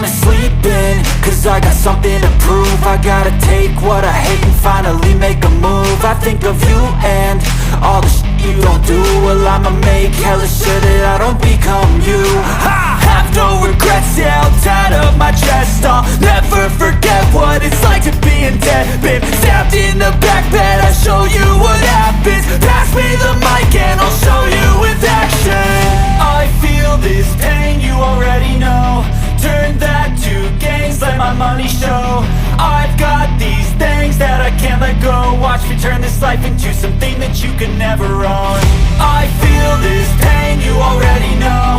wanna sleep in, cause I got something to prove. I gotta take what I hate and finally make a move. I think of you and all the shit you don't do. Well, I'ma make hella sure that I don't become you. I have no regrets, yeah, I'll tie up my chest. I'll never forget what it's like to be in debt. Been stabbed in the back bed, I'll show you what happens. Pass me the mic and I'll show you with action. I feel this pain, you already know. Turn that to gains, let my money show. I've got these things that I can't let go. Watch me turn this life into something that you can never own. I feel this pain, you already know.